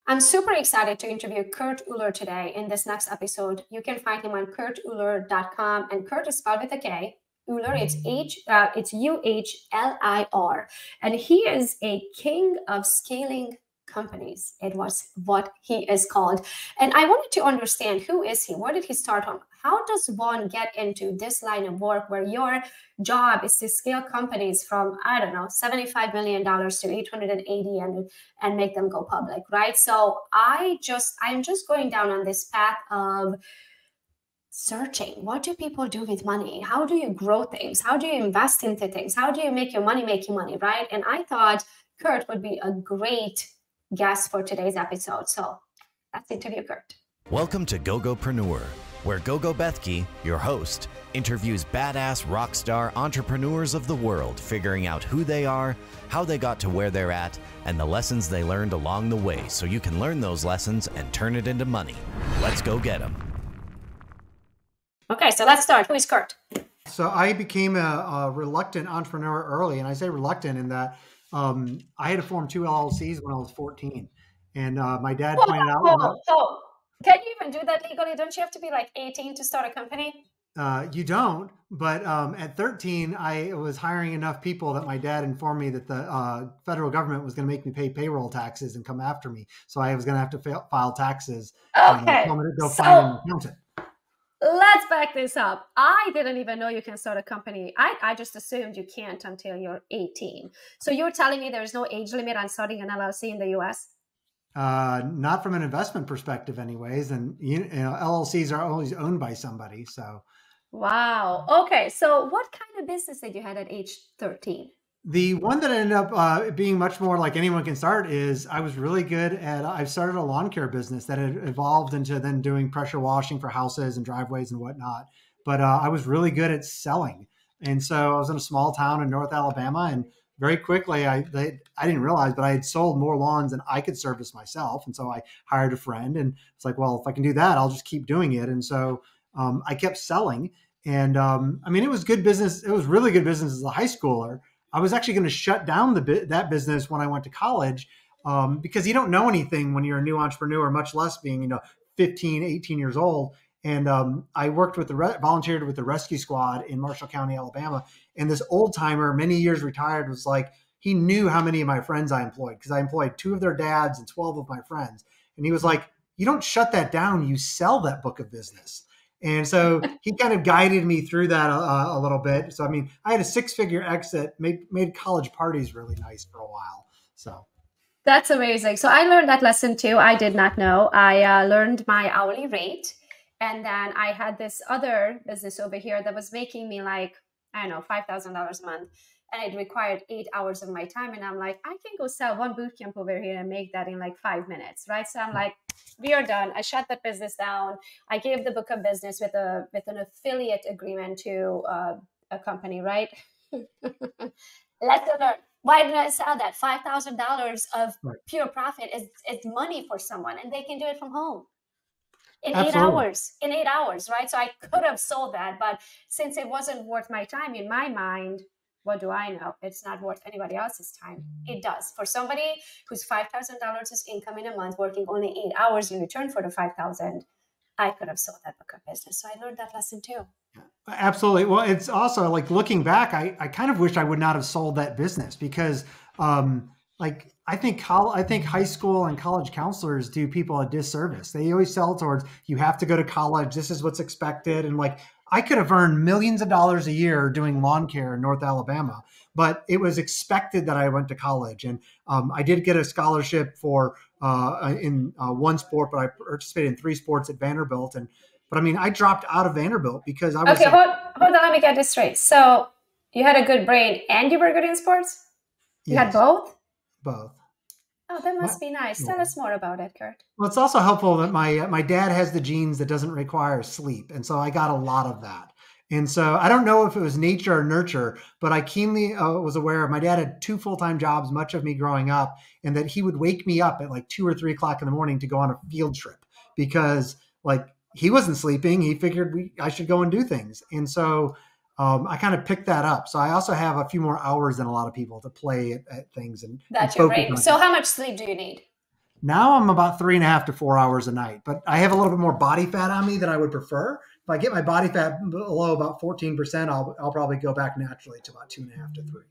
I'm super excited to interview Kurt Uhlir today in this next episode. You can find him on kurtuhlir.com, and Kurt is spelled with a K. Uhlir, it's Uhlir, and he is a king of scaling companies. It was what he is called. And I wanted to understand, who is he? Where did he start on? How does one get into this line of work where your job is to scale companies from, I don't know, $75 million to 880 and make them go public, right? So I'm just going down on this path of searching. What do people do with money? How do you grow things? How do you invest into things? How do you make your money make you money, right? And I thought Kurt would be a great guest for today's episode. So let's interview Kurt. Welcome to Gogopreneur, where Gogo Bethke, your host, interviews badass rock star entrepreneurs of the world, figuring out who they are, how they got to where they're at, and the lessons they learned along the way, so you can learn those lessons and turn it into money. Let's go get them. Okay, so let's start. Who is Kurt? So I became a reluctant entrepreneur early, and I say reluctant in that I had to form 2 LLCs when I was 14, and my dad pointed out. Can you even do that legally? Don't you have to be like 18 to start a company? You don't, but at 13, I was hiring enough people that my dad informed me that the federal government was going to make me pay payroll taxes and come after me. So I was going to have to file taxes. Okay. And go find an accountant. Let's back this up. I didn't even know you can start a company. I just assumed you can't until you're 18. So you're telling me there's no age limit on starting an LLC in the US? Not from an investment perspective anyways. And you know, LLCs are always owned by somebody. So. Wow. Okay. So what kind of business did you have at age 13? The one that ended up being much more like anyone can start is I was really good at, I've started a lawn care business that had evolved into then doing pressure washing for houses and driveways and whatnot. But I was really good at selling. And so I was in a small town in North Alabama, and very quickly, I didn't realize, but I had sold more lawns than I could service myself. And so I hired a friend, and it's like, well, if I can do that, I'll just keep doing it. And so I kept selling. And I mean, it was good business. It was really good business as a high schooler. I was actually going to shut down that business when I went to college because you don't know anything when you're a new entrepreneur, much less being, 15, 18 years old. And I worked with volunteered with the rescue squad in Marshall County, Alabama. And this old timer, many years retired, was like, he knew how many of my friends I employed because I employed 2 of their dads and 12 of my friends. And he was like, you don't shut that down, you sell that book of business. And so he kind of guided me through that a little bit. So, I mean, I had a 6-figure exit, made college parties really nice for a while. So. That's amazing. So I learned that lesson too. I did not know. I learned my hourly rate. And then I had this other business over here that was making me like, I don't know, $5,000 a month. And it required 8 hours of my time. And I'm like, I can go sell one boot camp over here and make that in like 5 minutes, right? So I'm like, we are done. I shut that business down. I gave the book of business with an affiliate agreement to a company, right? Let's learn. Why did I sell that? $5,000 of pure profit is money for someone, and they can do it from home. In Absolutely. 8 hours, right? So I could have sold that, but since it wasn't worth my time, in my mind, what do I know? It's not worth anybody else's time. It does. For somebody who's $5,000 is income in a month, working only 8 hours in return for the $5,000, I could have sold that book of business. So I learned that lesson too. Absolutely. Well, it's also like looking back, I kind of wish I would not have sold that business because I think high school and college counselors do people a disservice. They always sell towards, you have to go to college. This is what's expected. And like, I could have earned millions of dollars a year doing lawn care in North Alabama, but it was expected that I went to college. And I did get a scholarship for in one sport, but I participated in 3 sports at Vanderbilt. But I mean, I dropped out of Vanderbilt because I was— Okay, hold on, let me get this straight. So you had a good brain and you were good in sports? You had both? Both. Oh, that must be nice. Tell us more about it, Kurt. Well, it's also helpful that my dad has the genes that doesn't require sleep. And so I got a lot of that. And so I don't know if it was nature or nurture, but I keenly was aware of my dad had 2 full-time jobs, much of me growing up, and that he would wake me up at like 2 or 3 o'clock in the morning to go on a field trip because like he wasn't sleeping. He figured I should go and do things. And so I kind of picked that up. So I also have a few more hours than a lot of people to play at things. And that's your brain. So how much sleep do you need? Now I'm about 3.5 to 4 hours a night, but I have a little bit more body fat on me than I would prefer. If I get my body fat below about 14%, I'll probably go back naturally to about 2.5 to 3.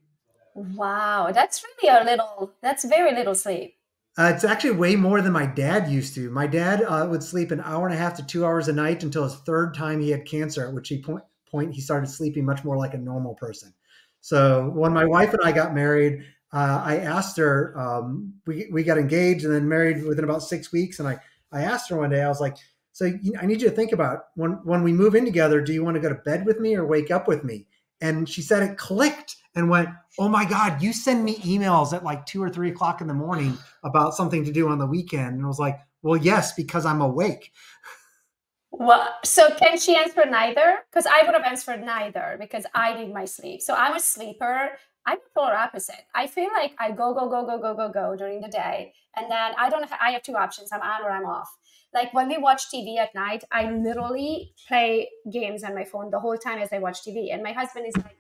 Wow, that's really that's very little sleep. It's actually way more than my dad used to. My dad would sleep an hour and a half to 2 hours a night until his third time he had cancer, at which he started sleeping much more like a normal person. So when my wife and I got married, I asked her, we got engaged and then married within about 6 weeks. And I asked her one day, I was like, so I need you to think about when we move in together, do you want to go to bed with me or wake up with me? And she said it clicked and went, oh my God, you send me emails at like 2 or 3 o'clock in the morning about something to do on the weekend. And I was like, well, yes, because I'm awake. Well, so can she answer neither? Because I would have answered neither because I need my sleep. So I'm a sleeper. I'm the polar opposite. I feel like I go during the day. And then I have two options. I'm on or I'm off. Like when we watch TV at night, I literally play games on my phone the whole time as I watch TV. And my husband is like,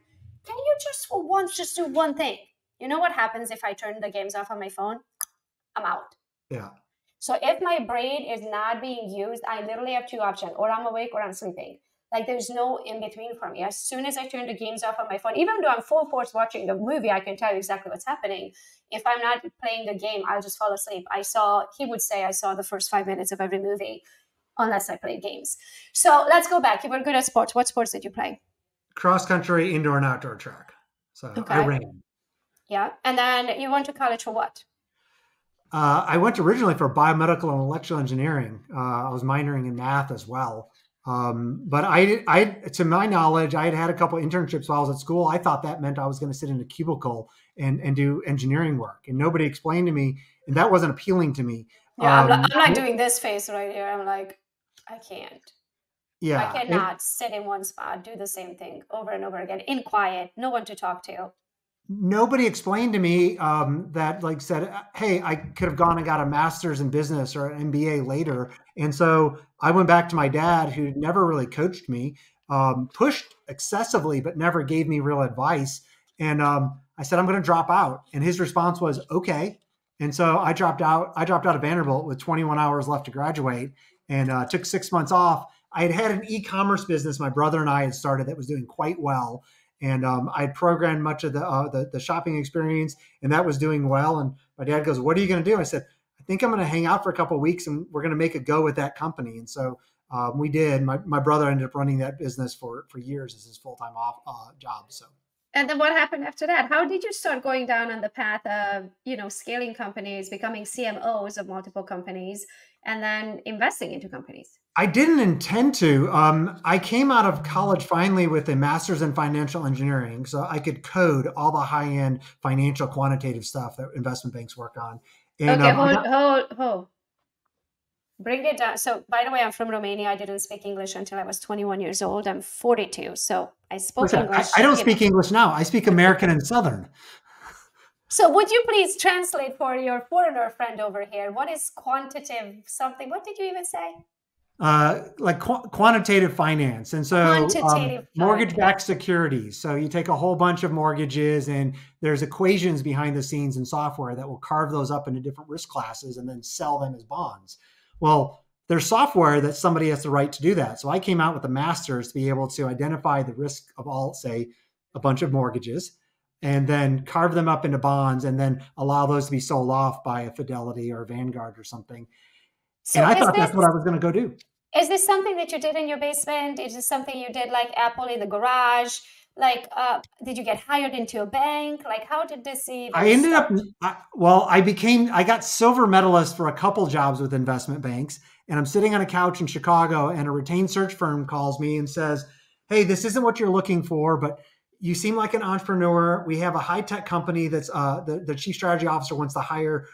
can you just for once just do one thing? You know what happens if I turn the games off on my phone? I'm out. Yeah. So if my brain is not being used, I literally have two options: or I'm awake or I'm sleeping. Like there's no in between for me. As soon as I turn the games off on my phone, even though I'm full force watching the movie, I can tell you exactly what's happening. If I'm not playing the game, I'll just fall asleep. He would say I saw the first 5 minutes of every movie unless I played games. So let's go back. You were good at sports. What sports did you play? Cross country, indoor and outdoor track. So okay. I ran. Yeah. And then you went to college for what? I went originally for biomedical and electrical engineering. I was minoring in math as well. But to my knowledge, I had had a couple of internships while I was at school. I thought that meant I was going to sit in a cubicle and do engineering work. And nobody explained to me, and that wasn't appealing to me. Yeah, I'm like doing this face right here. I'm like, I can't. Yeah. I cannot sit in one spot, do the same thing over and over again in quiet, no one to talk to. Nobody explained to me that like said, hey, I could have gone and got a master's in business or an MBA later. And so I went back to my dad, who never really coached me, pushed excessively, but never gave me real advice. And I said, I'm going to drop out. And his response was, okay. And so I dropped out. I dropped out of Vanderbilt with 21 hours left to graduate and took 6 months off. I had had an e-commerce business my brother and I had started that was doing quite well. And I programmed much of the shopping experience, and that was doing well. And my dad goes, what are you going to do? I said, I think I'm going to hang out for a couple of weeks, and we're going to make a go with that company. And so we did. My brother ended up running that business for years as his full-time job. So. And then what happened after that? How did you start going down on the path of, scaling companies, becoming CMOs of multiple companies, and then investing into companies? I didn't intend to. I came out of college finally with a master's in financial engineering, so I could code all the high-end financial quantitative stuff that investment banks work on. And, okay, hold. Bring it down. So, by the way, I'm from Romania. I didn't speak English until I was 21 years old. I'm 42, so I spoke English. I don't speak English now. I speak American and Southern. So would you please translate for your foreigner friend over here? What is quantitative something? What did you even say? Like quantitative finance. And so mortgage-backed securities. So you take a whole bunch of mortgages and there's equations behind the scenes in software that will carve those up into different risk classes and then sell them as bonds. Well, there's software that somebody has the right to do that. So I came out with a master's to be able to identify the risk of all, say, a bunch of mortgages and then carve them up into bonds and then allow those to be sold off by a Fidelity or a Vanguard or something. So and I thought that's what I was going to go do. Is this something that you did in your basement? Is this something you did like Apple in the garage? Like, did you get hired into a bank? Like, how did this even I got silver medalist for a couple jobs with investment banks. And I'm sitting on a couch in Chicago and a retained search firm calls me and says, hey, this isn't what you're looking for, but you seem like an entrepreneur. We have a high-tech company that's the chief strategy officer wants to hire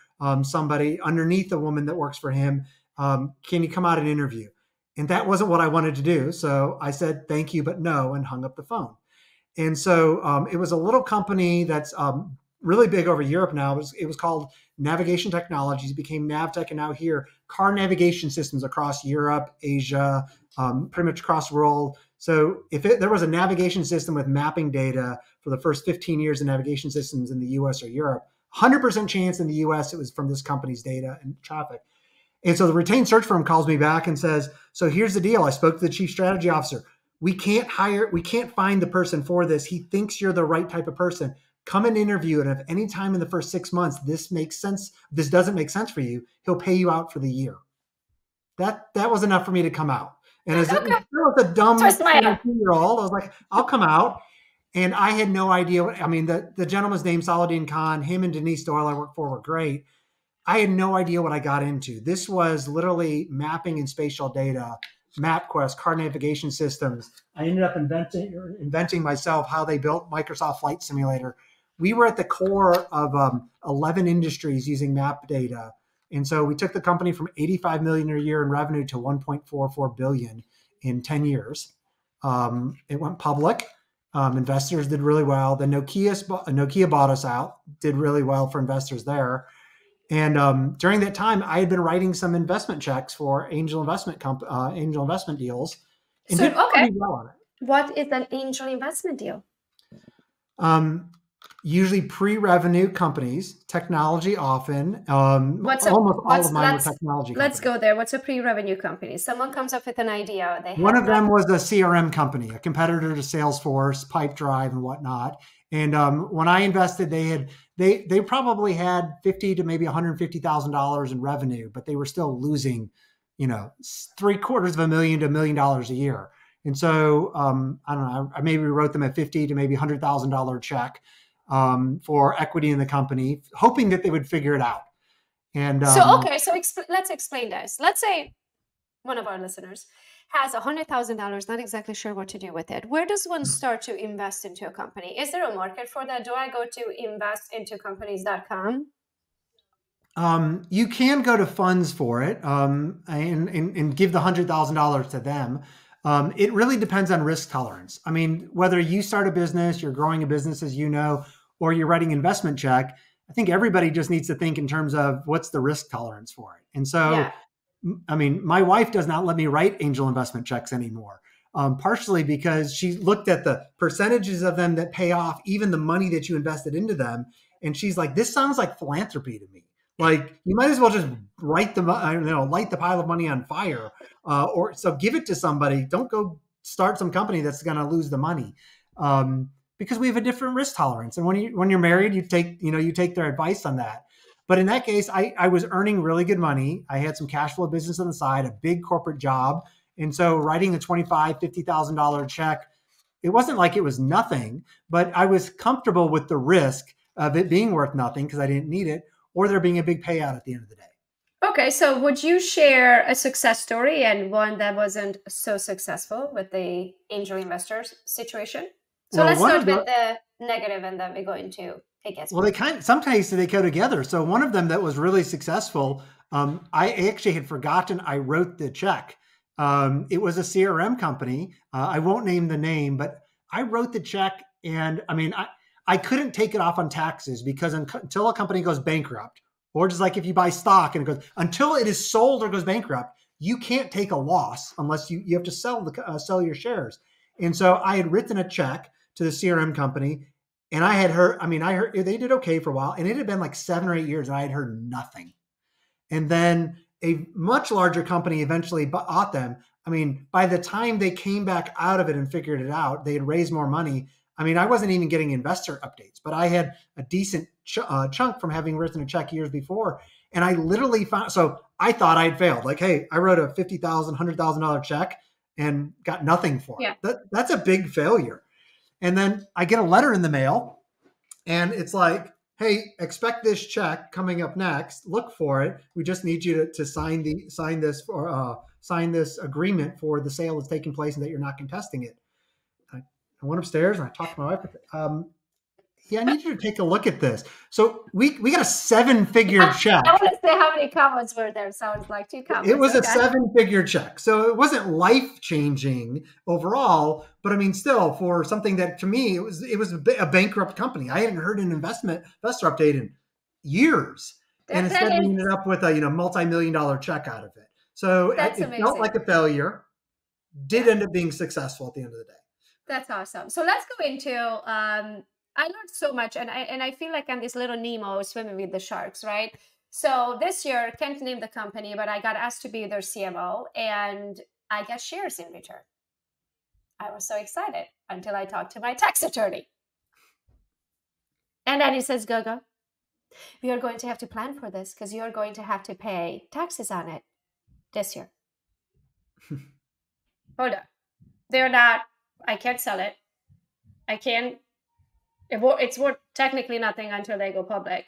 somebody underneath the woman that works for him. Can you come out and interview? And that wasn't what I wanted to do. So I said, thank you, but no, and hung up the phone. And so it was a little company that's really big over Europe now. It was called Navigation Technologies. It became Navtech, and now here, car navigation systems across Europe, Asia, pretty much across the world. So if there was a navigation system with mapping data for the first 15 years of navigation systems in the US or Europe, 100% chance in the US it was from this company's data and traffic. And so the retained search firm calls me back and says, so here's the deal. I spoke to the chief strategy officer. We can't find the person for this. He thinks you're the right type of person. Come and interview. And if any time in the first 6 months, this doesn't make sense for you, he'll pay you out for the year. That was enough for me to come out. And as a dumb 22-year-old, I was like, I'll come out. And I had no idea. The gentleman's name, Saladin Khan, him and Denise Doyle I worked for were great. I had no idea what I got into. This was literally mapping and spatial data, MapQuest, car navigation systems. I ended up inventing myself how they built Microsoft Flight Simulator. We were at the core of 11 industries using map data. And so we took the company from 85 million a year in revenue to 1.44 billion in 10 years. It went public. Investors did really well. Then Nokia bought us out, did really well for investors there. And during that time, I had been writing some investment checks for angel investment deals, and did pretty well on it. What is an angel investment deal? Usually pre-revenue companies, technology often. Almost all of mine were technology companies. Let's go there. What's a pre-revenue company? Someone comes up with an idea. One of them was a CRM company, a competitor to Salesforce, Pipedrive, and whatnot. And when I invested, they probably had $50,000 to maybe $150,000 in revenue, but they were still losing, $750,000 to $1 million a year. And so I don't know, I maybe wrote them a $50,000 to maybe $100,000 check for equity in the company, hoping that they would figure it out. And let's explain this. Let's say one of our listeners has $100,000, not exactly sure what to do with it. Where does one start to invest into a company? Is there a market for that? Do I go to investintocompanies.com? You can go to funds for it and give the $100,000 to them. It really depends on risk tolerance. I mean, whether you start a business, you're growing a business, as you know, or you're writing investment check, I think everybody just needs to think in terms of what's the risk tolerance for it. And so, I mean, my wife does not let me write angel investment checks anymore, partially because she looked at the percentages of them that pay off, even the money that you invested into them. And she's like, this sounds like philanthropy to me. Like, you might as well just light the pile of money on fire, or so give it to somebody. Don't go start some company that's going to lose the money, because we have a different risk tolerance. And when you're married, you take their advice on that. But in that case, I was earning really good money. I had some cash flow business on the side, a big corporate job, and so writing a $25,000, $50,000 check, it wasn't like it was nothing, but I was comfortable with the risk of it being worth nothing because I didn't need it, or there being a big payout at the end of the day. Okay, so would you share a success story and one that wasn't so successful with the angel investors situation? So let's start with the negative and then we go into it gets better. Well, sometimes they go together. So one of them that was really successful, I actually had forgotten I wrote the check. It was a CRM company. I won't name the name, but I wrote the check, and I mean, I couldn't take it off on taxes because until a company goes bankrupt, or just like if you buy stock and it goes, until it is sold or goes bankrupt, you can't take a loss unless you have to sell your shares. And so I had written a check to the CRM company, and I heard they did okay for a while, and it had been like 7 or 8 years and I had heard nothing. And then a much larger company eventually bought them. I mean, by the time they came back out of it and figured it out, they had raised more money. I mean, I wasn't even getting investor updates, but I had a decent chunk from having written a check years before. And I literally so I thought I'd failed. Like, hey, I wrote a $50,000, $100,000 check and got nothing for it. Yeah. That's a big failure. And then I get a letter in the mail, and it's like, hey, expect this check coming up next. Look for it. We just need you to sign this agreement for the sale that's taking place and that you're not contesting it. I went upstairs and I talked to my wife. I need you to take a look at this. So we got a 7-figure check. I want to say how many comments were there. Sounds like 2 comments. It was a 7-figure check. So it wasn't life-changing overall, but I mean, still, for something that to me, it was a bankrupt company. I hadn't heard an investor update in years. And instead we ended up with a multi-million-dollar check out of it. So it felt like a failure, did end up being successful at the end of the day. That's awesome. So let's go into I learned so much, and I feel like I'm this little Nemo swimming with the sharks, right? So this year, can't name the company, but I got asked to be their CMO, and I get shares in return. I was so excited until I talked to my tax attorney. And then he says, Gogo, we are going to have to plan for this because you're going to have to pay taxes on it this year. Hold on. They're not, I can't sell it. I can't, it's worth technically nothing until they go public.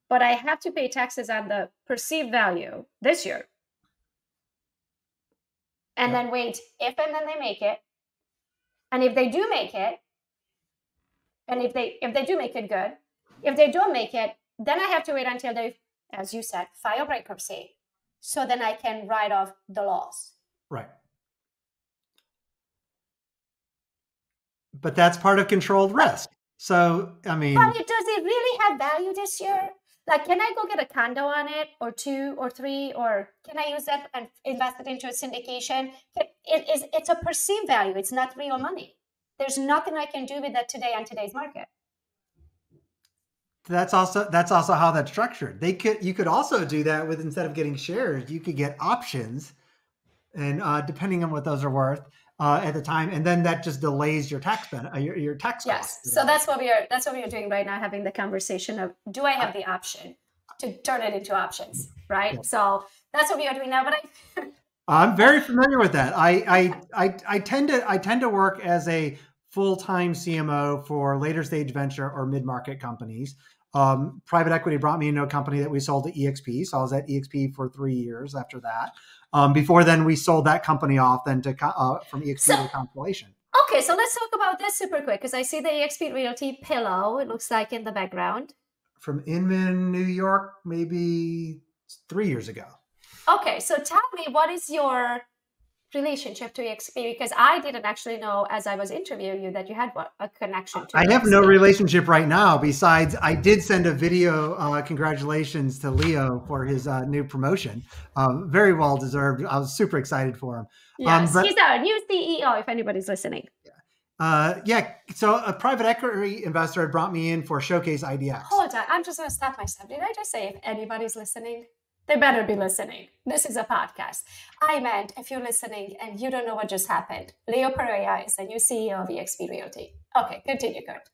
But I have to pay taxes on the perceived value this year. And then wait, if and then they make it. And if they do make it, and if they do make it, good. If they don't make it, then I have to wait until they, as you said, file bankruptcy. So then I can write off the loss. Right. But that's part of controlled risk. So, I mean, but does it really have value this year? Like, can I go get a condo on it, or 2 or 3, or can I use that and invest it into a syndication? It's a perceived value. It's not real money. There's nothing I can do with that today on today's market. That's also how that's structured. You could also do that with, instead of getting shares, you could get options, and depending on what those are worth at the time, and then that just delays your tax your tax yes. costs. So that's what we are doing right now, having the conversation of, do I have the option to turn it into options, right? Yeah. So that's what we are doing now. But I'm very familiar with that. I tend to work as a full-time CMO for later stage venture or mid-market companies. Private equity brought me into a company that we sold to EXP. So I was at EXP for 3 years after that. Before then, we sold that company off then to from EXP to Constellation. Okay, so let's talk about this super quick, because I see the EXP Realty pillow, it looks like, in the background. From Inman, New York, maybe 3 years ago. Okay, so tell me, what is your relationship to EXP? Because I didn't actually know, as I was interviewing you, that you had a connection to I have no relationship right now, besides I did send a video congratulations to Leo for his new promotion. Very well deserved. I was super excited for him. Yes, he's our new CEO, if anybody's listening. Yeah, so a private equity investor had brought me in for Showcase IDX. Hold on, I'm just going to stop myself. Did I just say if anybody's listening? They better be listening. This is a podcast. I meant, if you're listening and you don't know what just happened, Leo Pereira is the new CEO of EXP Realty. Okay, continue, Kurt.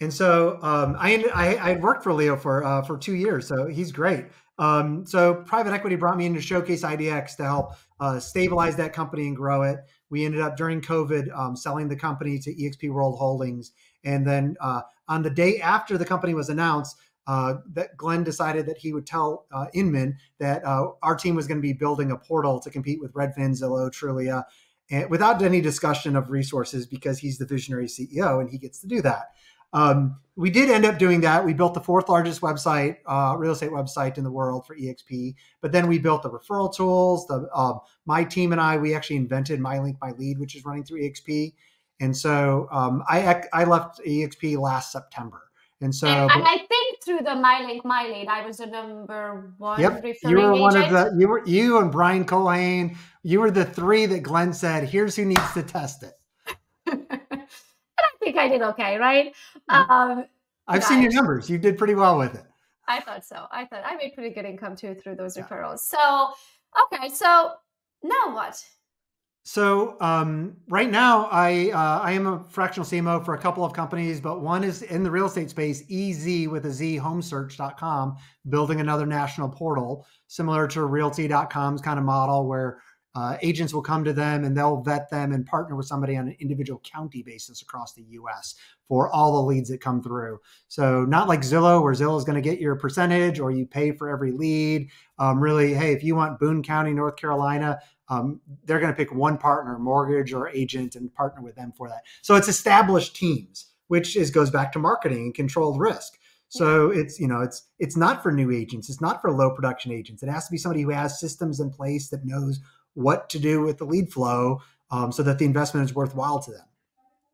And so I worked for Leo for 2 years, so he's great. So private equity brought me in to Showcase IDX to help stabilize that company and grow it. We ended up during COVID selling the company to EXP World Holdings. And then on the day after the company was announced, that Glenn decided that he would tell Inman that our team was going to be building a portal to compete with Redfin, Zillow, Trulia, and without any discussion of resources, because he's the visionary CEO and he gets to do that. We did end up doing that. We built the 4th largest website, real estate website in the world for EXP. But then we built the referral tools. My team and I, we actually invented MyLink, My Lead, which is running through EXP. And so I left EXP last September. And so, and I think through the MyLink, My Lead, I was the number 1 referring you were one agent. of you and Brian Colhane, you were the 3 that Glenn said, here's who needs to test it. I think I did okay, right? I've seen your numbers. You did pretty well with it. I thought so. I thought I made pretty good income too through those referrals. So, okay. So now what? So right now, I am a fractional CMO for a couple of companies, but one is in the real estate space, EZ with a Z, homesearch.com, building another national portal similar to realty.com's kind of model, where agents will come to them and they'll vet them and partner with somebody on an individual county basis across the US for all the leads that come through. So not like Zillow, where Zillow is going to get your percentage or you pay for every lead. Really, hey, if you want Boone County, North Carolina, they're going to pick one partner, mortgage or agent, and partner with them for that. So it's established teams, which goes back to marketing and controlled risk. So it's not for new agents. It's not for low production agents. It has to be somebody who has systems in place that knows what to do with the lead flow so that the investment is worthwhile to them.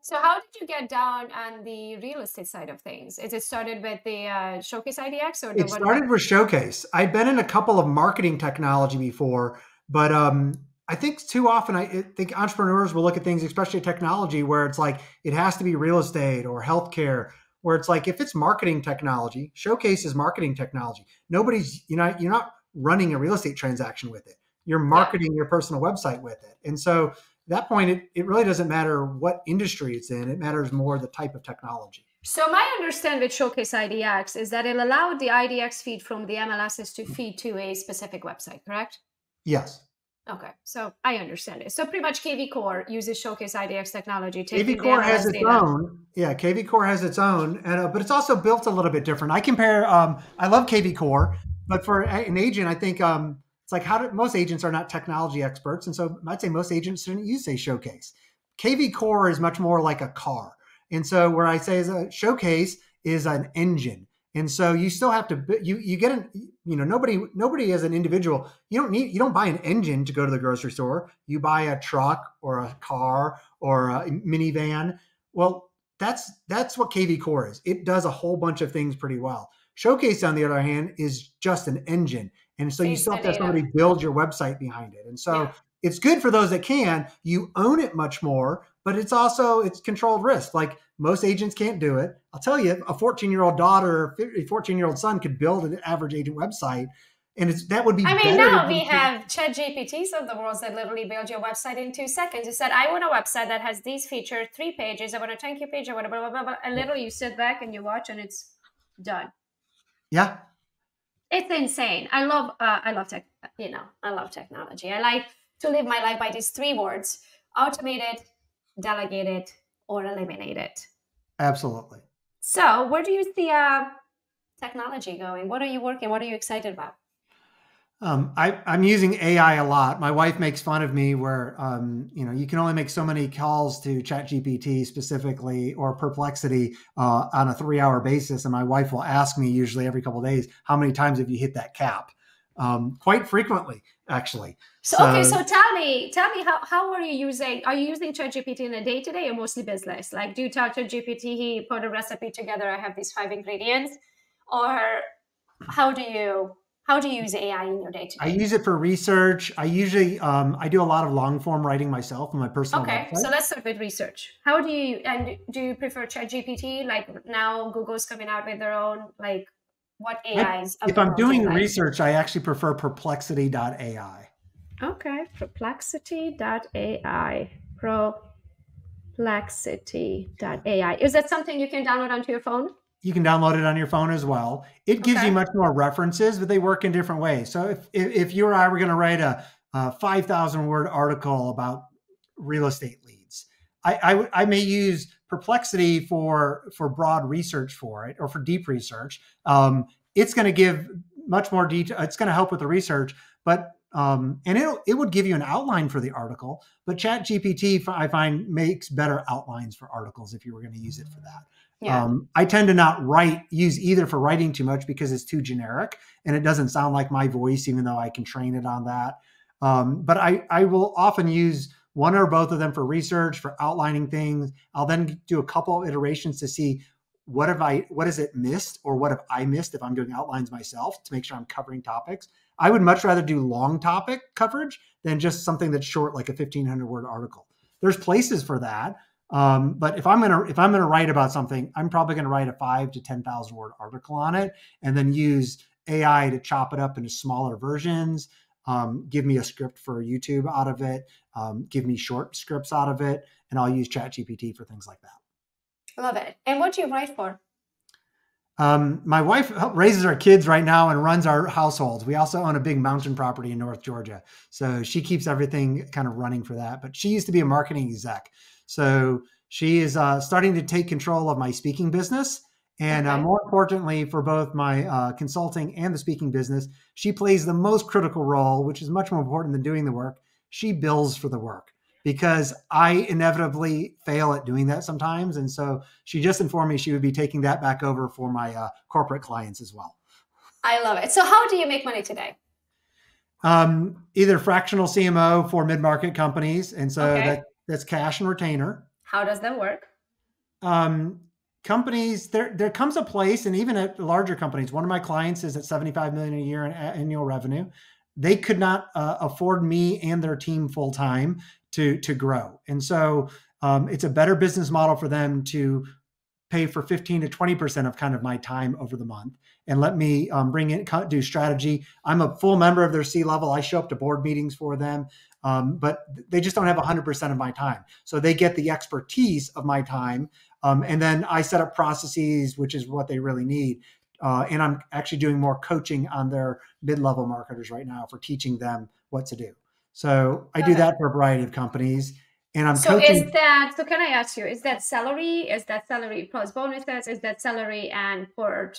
So how did you get down on the real estate side of things? Is it started with the Showcase IDX? Or it started with Showcase. I'd been in a couple of marketing technology before, but I think too often I think entrepreneurs will look at things, especially technology, where it's like it has to be real estate or healthcare. where it's like, if it's marketing technology, Showcase is marketing technology. You're not running a real estate transaction with it. You're marketing your personal website with it. And so at that point, it really doesn't matter what industry it's in. It matters more the type of technology. So my understanding with Showcase IDX is that it allowed the IDX feed from the MLSs to feed to a specific website, correct? Yes. Okay, so I understand it. So pretty much KV Core uses Showcase IDX technology. KV Core has its own. Yeah, KV Core has its own, but it's also built a little bit different. I compare. I love KV Core, but for an agent, I think it's like most agents are not technology experts, and so I'd say most agents shouldn't use Showcase. KV Core is much more like a car, and so where I say is a Showcase is an engine. And so you still have to, you get nobody as an individual, you don't buy an engine to go to the grocery store. You buy a truck or a car or a minivan. Well, that's what KV Core is. It does a whole bunch of things pretty well. Showcase, on the other hand, is just an engine. And so you still have to have somebody build your website behind it. And so it's good for those that can. You own it much more, but it's controlled risk. Like, most agents can't do it. I'll tell you, a 14-year-old daughter, a 14-year-old son could build an average agent website. And that would be better. Now we have Chat GPTs of the world that literally build your website in 2 seconds. You said, I want a website that has these features, 3 pages. I want a thank you page. I want a blah, blah, blah, blah. And literally you sit back and you watch and it's done. Yeah. It's insane. I love tech. I love technology. I like to live my life by these 3 words: automate it, delegate it, or eliminate it. Absolutely. So where do you see technology going? What are you working? What are you excited about? I'm using AI a lot. My wife makes fun of me where, you can only make so many calls to Chat GPT specifically or Perplexity on a 3-hour basis. And my wife will ask me usually every couple of days, how many times have you hit that cap? Quite frequently, actually. So tell me how are you using Chat GPT in a day-to-day or mostly business? Like, do you tell Chat GPT, he put a recipe together, I have these 5 ingredients, or how do you use AI in your day-to-day? I use it for research. I usually, I do a lot of long form writing myself on my personal website. Okay, so let's start with research. Do you prefer Chat GPT? Like, now Google's coming out with their own, like, what AIs? If I'm doing research, I actually prefer perplexity.ai. Okay, perplexity.ai. Perplexity.ai. Is that something you can download onto your phone? You can download it on your phone as well. It gives you much more references, but they work in different ways. So if you or I were going to write a 5,000 word article about real estate leads, I may use Perplexity for broad research for it, or for deep research. It's going to give much more detail. It's going to help with the research, but and it would give you an outline for the article. But Chat GPT, I find, makes better outlines for articles if you were going to use it for that. Yeah. I tend to not use either for writing too much because it's too generic and it doesn't sound like my voice, even though I can train it on that. But I will often use one or both of them for research, for outlining things. I'll then do a couple of iterations to see what has it missed, or what have I missed if I'm doing outlines myself, to make sure I'm covering topics. I would much rather do long topic coverage than just something that's short, like a 1,500 word article. There's places for that. But if I'm gonna write about something, I'm probably gonna write a 5,000 to 10,000 word article on it, and then use AI to chop it up into smaller versions. Give me a script for YouTube out of it. Give me short scripts out of it, and I'll use Chat GPT for things like that. Love it. And what do you write for? My wife raises our kids right now and runs our households. We also own a big mountain property in North Georgia, so she keeps everything kind of running for that. But she used to be a marketing exec. So she is starting to take control of my speaking business. And more importantly, for both my consulting and the speaking business, she plays the most critical role, which is much more important than doing the work. She bills for the work, because I inevitably fail at doing that sometimes. And so she just informed me she would be taking that back over for my corporate clients as well. I love it. So how do you make money today? Either fractional CMO for midmarket companies. And so that's cash and retainer. How does that work? Companies, there comes a place, and even at larger companies, one of my clients is at 75 million a year in annual revenue. They could not afford me and their team full time to grow. And so it's a better business model for them to pay for 15 to 20% of kind of my time over the month and let me bring in, do strategy. I'm a full member of their C-level. I show up to board meetings for them, but they just don't have 100% of my time. So they get the expertise of my time. And then I set up processes, which is what they really need. And I'm actually doing more coaching on their mid-level marketers right now for teaching them what to do. So I do that for a variety of companies. And I'm coaching. So can I ask you, is that salary? Is that salary plus bonuses? Is that salary and for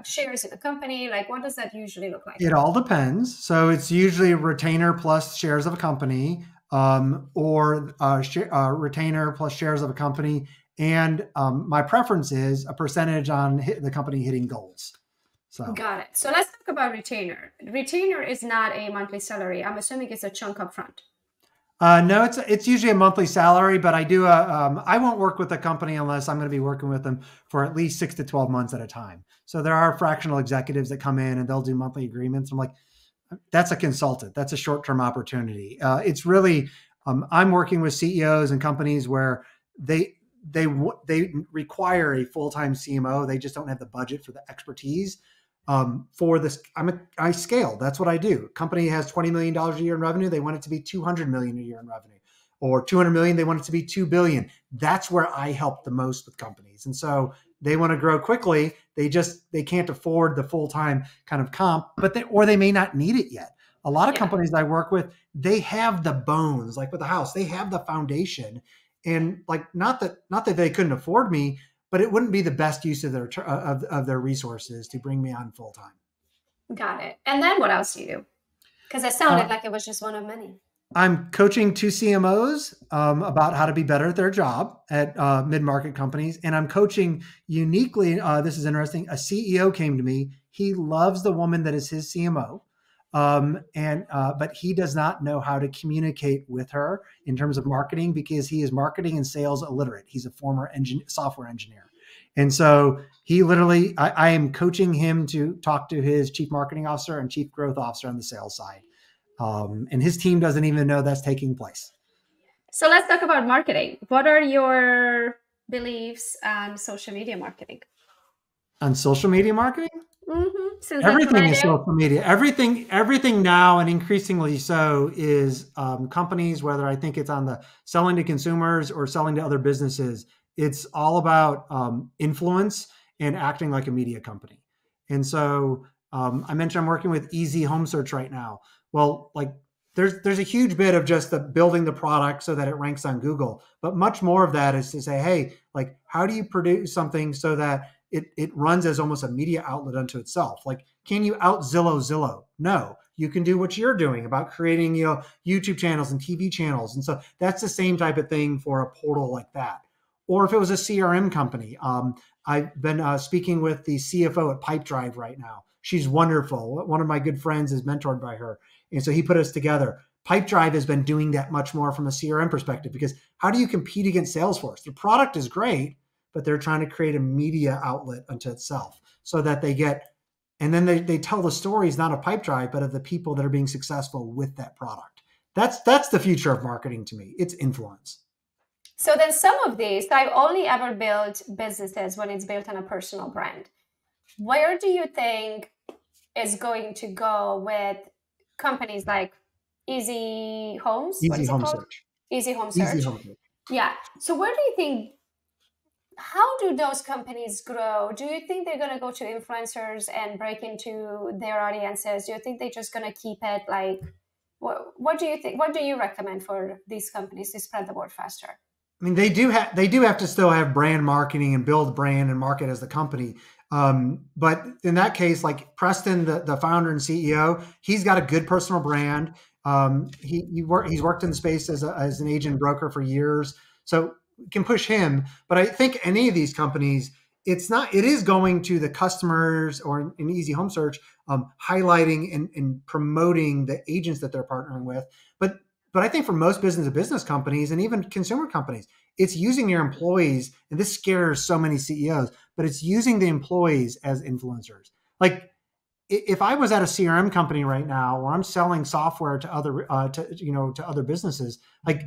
shares in the company? Like, what does that usually look like? It all depends. So it's usually retainer plus shares of a company, or retainer plus shares of a company. And my preference is a percentage on the company hitting goals. So got it. So let's talk about retainer. Retainer is not a monthly salary. I'm assuming it's a chunk up front. No, it's usually a monthly salary, but I won't work with a company unless I'm going to be working with them for at least 6 to 12 months at a time. So there are fractional executives that come in and they'll do monthly agreements. I'm like, that's a consultant. That's a short-term opportunity. It's really, I'm working with CEOs and companies where they require a full-time CMO. They just don't have the budget for the expertise. For this, I scale. That's what I do. Company has $20 million a year in revenue. They want it to be 200 million a year in revenue, or 200 million. They want it to be 2 billion. That's where I help the most with companies. And so they want to grow quickly. They can't afford the full-time kind of comp, or they may not need it yet. A lot of companies I work with, they have the bones, like with the house, they have the foundation, and like, not that they couldn't afford me, but it wouldn't be the best use of their resources to bring me on full time. Got it. And then what else do you do? Because it sounded like it was just one of many. I'm coaching 2 CMOs about how to be better at their job at mid-market companies. And I'm coaching uniquely, this is interesting, a CEO came to me. He loves the woman that is his CMO. But he does not know how to communicate with her in terms of marketing because he is marketing and sales illiterate. He's a former software engineer. And so he literally, I am coaching him to talk to his chief marketing officer and chief growth officer on the sales side. And his team doesn't even know that's taking place. So let's talk about marketing. What are your beliefs on social media marketing? On social media marketing? Mm-hmm. Everything is social media. Everything now, and increasingly so, is companies, whether I think it's on the selling to consumers or selling to other businesses, it's all about influence and acting like a media company. And so I mentioned I'm working with Easy Home Search right now. Well, like there's a huge bit of just building the product so that it ranks on Google, but much more of that is to say, hey, like, how do you produce something so that it runs as almost a media outlet unto itself? Like, can you out Zillow? No, you can do what you're doing about creating, YouTube channels and TV channels. And so that's the same type of thing for a portal like that. Or if it was a CRM company, I've been speaking with the CFO at Pipedrive right now. She's wonderful. One of my good friends is mentored by her. And so he put us together. Pipedrive has been doing that much more from a CRM perspective, because how do you compete against Salesforce? The product is great, but they're trying to create a media outlet unto itself so that they get, and then they tell the stories, not of Pipedrive, but of the people that are being successful with that product. That's the future of marketing to me. It's influence. So then some of these, I've only ever built businesses when it's built on a personal brand. Where do you think is going to go with companies like Easy Homes? Easy Home Search. Easy Home Search. Yeah. So where do you think, how do those companies grow? Do you think they're going to go to influencers and break into their audiences? Do you think they're just going to keep it like, what do you think? What do you recommend for these companies to spread the word faster? I mean, they do have to still have brand marketing and build brand and market as the company. But in that case, like Preston, the founder and CEO, he's got a good personal brand. He's worked in the space as an agent broker for years, so we can push him. But I think any of these companies, it is going to the customers, or in Easy Home Search, highlighting and promoting the agents that they're partnering with. But I think for most business companies and even consumer companies, it's using your employees, and this scares so many CEOs, but it's using the employees as influencers. Like, if I was at a CRM company right now where I'm selling software to other businesses, like,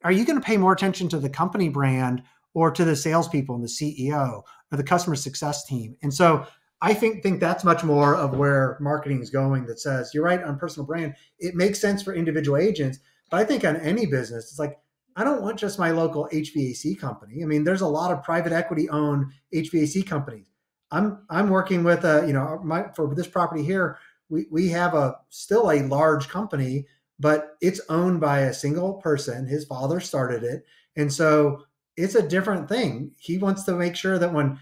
are you going to pay more attention to the company brand or to the salespeople and the CEO or the customer success team. And so I think that's much more of where marketing is going. That says, you're right, on personal brand, it makes sense for individual agents, but I think on any business, it's like, I don't want just my local HVAC company. I mean, there's a lot of private equity owned HVAC companies. I'm working with for this property here, we have still a large company, but it's owned by a single person. His father started it. And so it's a different thing. He wants to make sure that when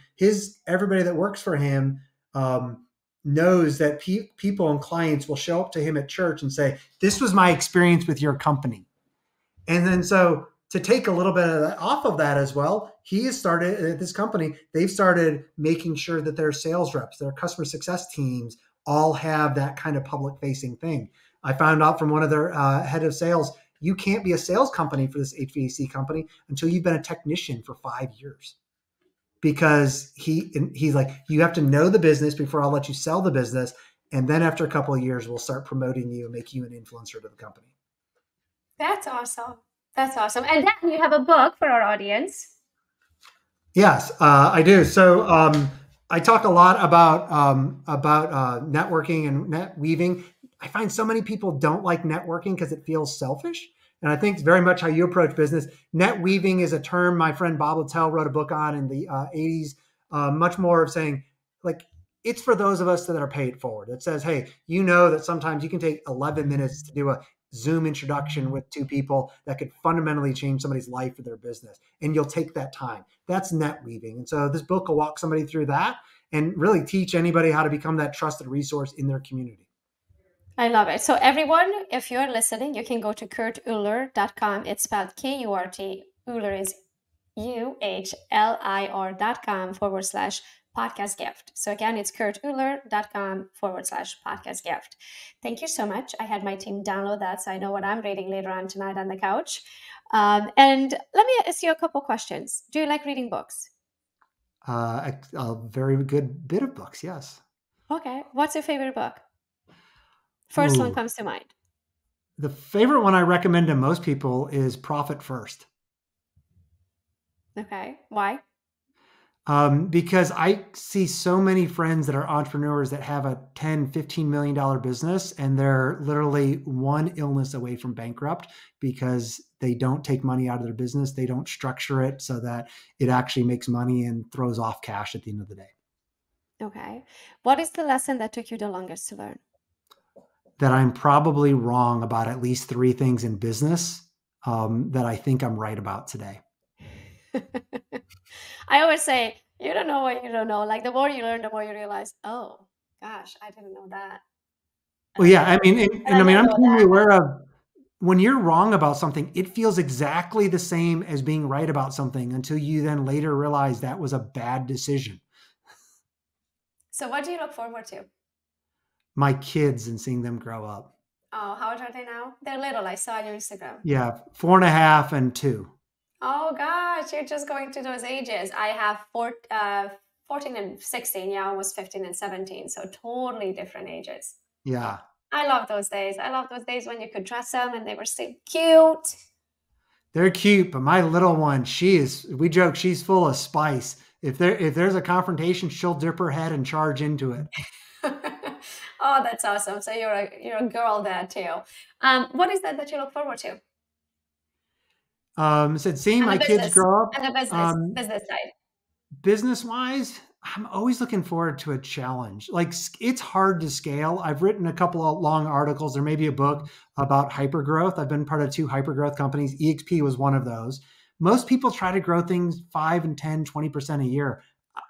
everybody that works for him knows that people and clients will show up to him at church and say, this was my experience with your company. And then so to take a little bit of that off of that as well, he has started at this company, they've started making sure that their sales reps, their customer success teams all have that kind of public facing thing. I found out from one of their head of sales, you can't be a sales company for this HVAC company until you've been a technician for 5 years. Because he's like, you have to know the business before I'll let you sell the business. And then after a couple of years, we'll start promoting you and make you an influencer to the company. That's awesome. That's awesome. And then you have a book for our audience. Yes, I do. So I talk a lot about networking and net weaving. I find so many people don't like networking because it feels selfish. And I think it's very much how you approach business. Net weaving is a term my friend Bob Littell wrote a book on in the 80s, much more of saying, like, it's for those of us that are paid forward. It says, hey, you know that sometimes you can take 11 minutes to do a Zoom introduction with 2 people that could fundamentally change somebody's life or their business. And you'll take that time. That's net weaving. And so this book will walk somebody through that and really teach anybody how to become that trusted resource in their community. I love it. So everyone, if you're listening, you can go to kurtuhlir.com. It's spelled K-U-R-T. Uhlir is UHLIR.com/podcast gift. So again, it's kurtuhlir.com/podcast gift. Thank you so much. I had my team download that, so I know what I'm reading later on tonight on the couch. And let me ask you a couple questions. Do you like reading books? A very good bit of books, yes. Okay. What's your favorite book? First one comes to mind. The favorite one I recommend to most people is Profit First. Okay. Why? Because I see so many friends that are entrepreneurs that have a $10, $15 million business, and they're literally one illness away from bankrupt because they don't take money out of their business. They don't structure it so that it actually makes money and throws off cash at the end of the day. Okay. What is the lesson that took you the longest to learn? That I'm probably wrong about at least 3 things in business that I think I'm right about today. I always say, you don't know what you don't know. Like the more you learn, the more you realize, oh gosh, I didn't know that. Well, yeah, I mean, I'm keenly aware of when you're wrong about something, it feels exactly the same as being right about something until you then later realize that was a bad decision. So what do you look forward to? My kids and seeing them grow up. Oh, how old are they now? They're little. I saw your Instagram. Yeah, 4.5 and 2. Oh gosh, you're just going to those ages. I have 14 and 16. Yeah, almost 15 and 17. So totally different ages. Yeah. I love those days. I love those days when you could dress them and they were so cute. They're cute, but my little one, we joke, she's full of spice. If there's a confrontation, she'll dip her head and charge into it. Oh, that's awesome. So you're a girl dad too. What is that you look forward to? Said seeing my kids grow up. And the business side. Business wise, I'm always looking forward to a challenge. Like, it's hard to scale. I've written a couple of long articles. There may be a book about hypergrowth. I've been part of 2 hypergrowth companies. EXP was one of those. Most people try to grow things 5 and 10, 20% a year.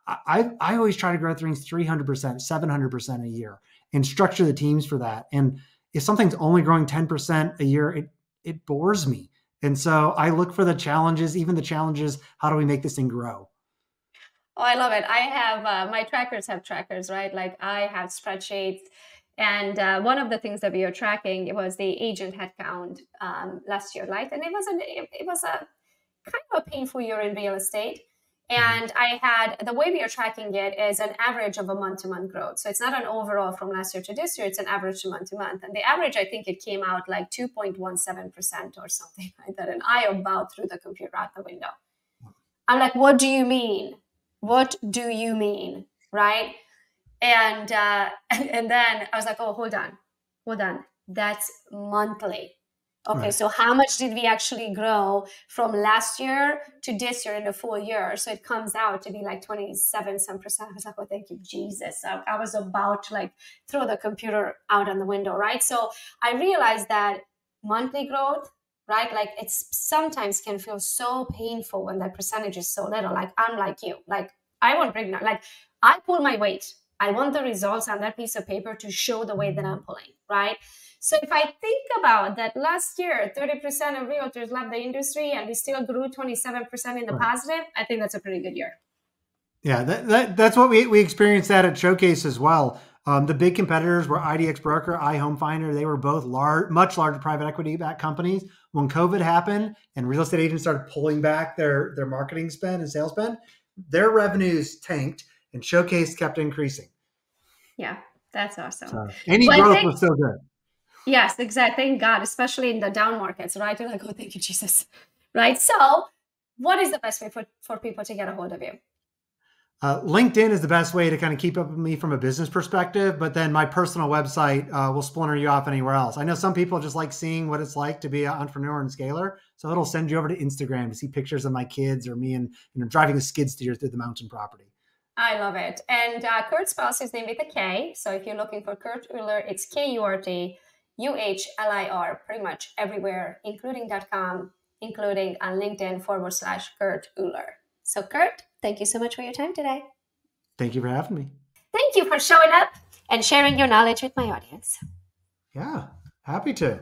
I always try to grow things 300%, 700% a year and structure the teams for that. And if something's only growing 10% a year, it bores me. And so I look for the challenges, even the challenges. How do we make this thing grow? Oh, I love it. I have, my trackers have trackers, right? Like I have spreadsheets. And one of the things that we are tracking, it was the agent headcount last year, right? And it was a kind of a painful year in real estate. And the way we are tracking it is an average of a month-to-month growth. So it's not an overall from last year to this year, it's an average to month-to-month. And the average, I think it came out like 2.17% or something like that. And I about threw the computer out the window. I'm like, what do you mean? What do you mean? Right? And and then I was like, oh, hold on. That's monthly. Okay, Right. so how much did we actually grow from last year to this year in a full year? So it comes out to be like 27 some percent. I was like, oh, thank you, Jesus. I was about to like throw the computer out on the window, right? So I realized that monthly growth, right? Like it's sometimes can feel so painful when that percentage is so little. Like I'm like you, like I won't bring that. Like I pull my weight. I want the results on that piece of paper to show the weight that I'm pulling, right? So if I think about that last year, 30% of realtors left the industry and we still grew 27% in the Right. positive, I think that's a pretty good year. Yeah, that's what we experienced that at Showcase as well. The big competitors were IDX Broker, iHome Finder. They were both much larger private equity backed companies. When COVID happened and real estate agents started pulling back their marketing spend and sales spend, their revenues tanked and Showcase kept increasing. Yeah, that's awesome. So any Well, growth was still good. Yes, exactly. Thank God, especially in the down markets, right? You're like, oh, thank you, Jesus. Right? So what is the best way for people to get a hold of you? LinkedIn is the best way to kind of keep up with me from a business perspective, but then my personal website will splinter you off anywhere else. I know some people just like seeing what it's like to be an entrepreneur and scaler, so it'll send you over to Instagram to see pictures of my kids or me and driving a skid steer through the mountain property. I love it. And Kurt spells his name with a K. So if you're looking for Kurt Uhlir, it's KURTUHLIR, pretty much everywhere, including .com, including on LinkedIn /Kurt Uhlir. So Kurt, thank you so much for your time today. Thank you for having me. Thank you for showing up and sharing your knowledge with my audience. Yeah, happy to.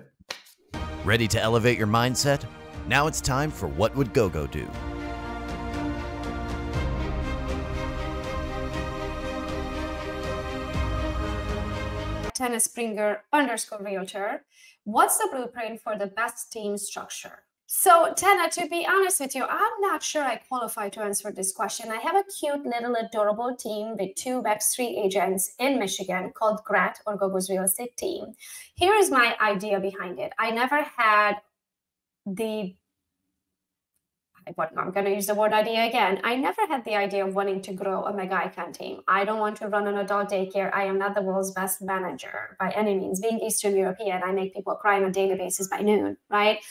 Ready to elevate your mindset? Now it's time for What Would Gogo Do? Tennis Springer _realtor. What's the blueprint for the best team structure? So, Tana, to be honest with you, I'm not sure I qualify to answer this question. I have a cute little adorable team with 2 Web3 agents in Michigan called GRAT, or Gogo's Real Estate Team. Here is my idea behind it. I never had I'm going to use the word idea again. I never had the idea of wanting to grow a mega icon team. I don't want to run an adult daycare. I am not the world's best manager by any means. Being Eastern European, I make people cry on a daily basis by noon, right?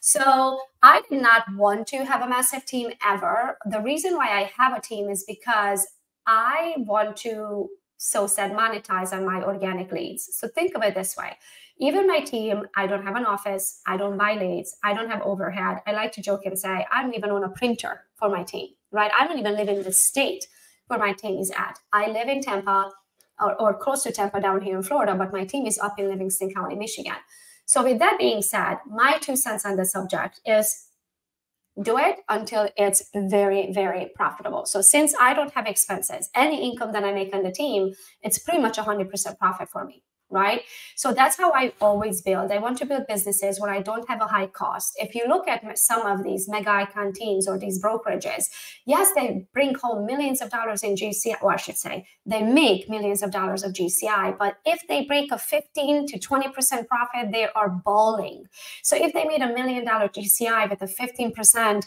So I did not want to have a massive team ever. The reason why I have a team is because I want to, so said, monetize on my organic leads. So think of it this way. Even my team, I don't have an office, I don't buy leads, I don't have overhead. I like to joke and say, I don't even own a printer for my team, right? I don't even live in the state where my team is at. I live in Tampa or close to Tampa down here in Florida, but my team is up in Livingston County, Michigan. So with that being said, my 2 cents on the subject is do it until it's very, very profitable. So since I don't have expenses, any income that I make on the team, it's pretty much 100% profit for me, right? So that's how I always build. I want to build businesses where I don't have a high cost. If you look at some of these mega icon teams or these brokerages, yes, they bring home millions of dollars in GCI, or I should say, they make millions of dollars of GCI, but if they break a 15 to 20% profit, they are balling. So if they made $1 million GCI with a 15%,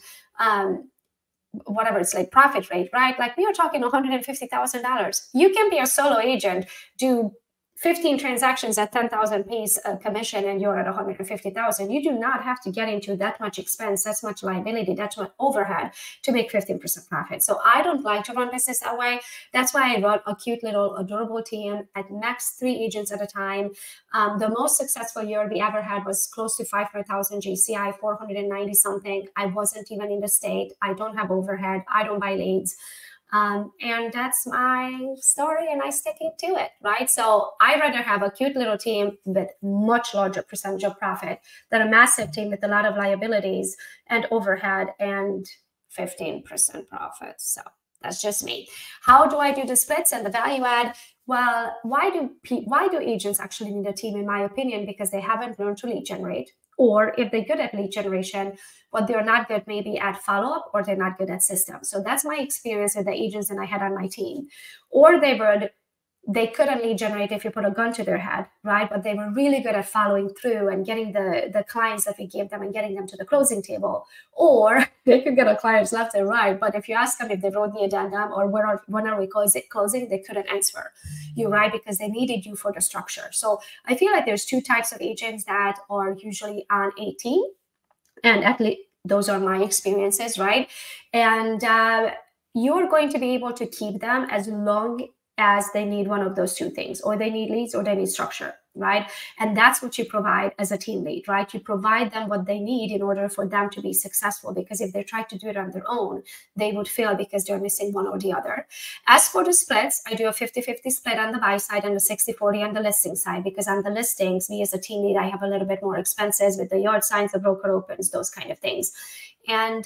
whatever it's like profit rate, right? Like we are talking $150,000. You can be a solo agent, do 15 transactions at 10,000 piece commission, and you're at 150,000. You do not have to get into that much expense, that much liability, that much overhead to make 15% profit. So I don't like to run business that way. That's why I run a cute little adorable team at max 3 agents at a time. The most successful year we ever had was close to 500,000 GCI, 490 something. I wasn't even in the state. I don't have overhead. I don't buy leads. And that's my story, and I stick it to it, right? So I'd rather have a cute little team with much larger percentage of profit than a massive team with a lot of liabilities and overhead and 15% profit. So that's just me. How do I do the splits and the value add? Well, why do agents actually need a team, in my opinion? Because they haven't learned to lead generate. Or if they're good at lead generation, but they're not good maybe at follow-up, or they're not good at systems. So that's my experience with the agents that I had on my team. Or they would they couldn't lead generate if you put a gun to their head, right? But they were really good at following through and getting the clients that we gave them and getting them to the closing table. Or they could get a clients left and right, but if you ask them if they wrote the addendum or when are we closing, they couldn't answer you, right? Because they needed you for the structure. So I feel like there's two types of agents that are usually on a team, and at least those are my experiences, right? And you're going to be able to keep them as long as they need one of those two things, or they need leads or they need structure, right? And that's what you provide as a team lead, right? You provide them what they need in order for them to be successful, because if they try to do it on their own, they would fail because they're missing one or the other. As for the splits, I do a 50-50 split on the buy side and a 60-40 on the listing side, because on the listings, me as a team lead, I have a little bit more expenses with the yard signs, the broker opens, those kind of things. And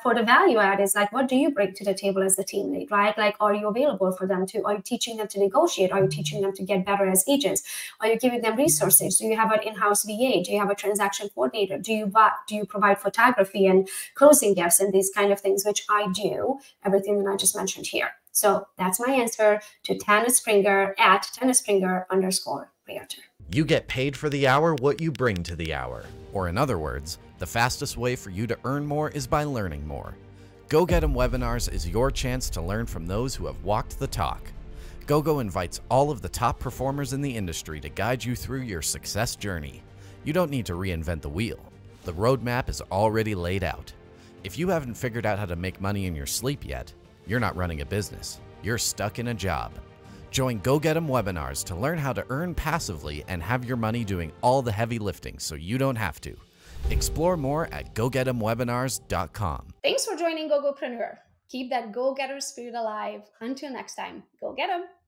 for the value add is like, what do you bring to the table as the team lead, right? Like, are you available for them to, are you teaching them to negotiate? Are you teaching them to get better as agents? Are you giving them resources? Do you have an in-house VA? Do you have a transaction coordinator? Do you provide photography and closing gifts and these kind of things, which I do, everything that I just mentioned here. So that's my answer to Tana Springer at @TanaSpringer_realtor. You get paid for the hour what you bring to the hour. Or in other words, the fastest way for you to earn more is by learning more. GoGet'em Webinars is your chance to learn from those who have walked the talk. Gogo invites all of the top performers in the industry to guide you through your success journey. You don't need to reinvent the wheel. The roadmap is already laid out. If you haven't figured out how to make money in your sleep yet, you're not running a business. You're stuck in a job. Join GoGet'em Webinars to learn how to earn passively and have your money doing all the heavy lifting so you don't have to. Explore more at GoGet'emWebinars.com. Thanks for joining Gogopreneur. Keep that go-getter spirit alive. Until next time, go get 'em.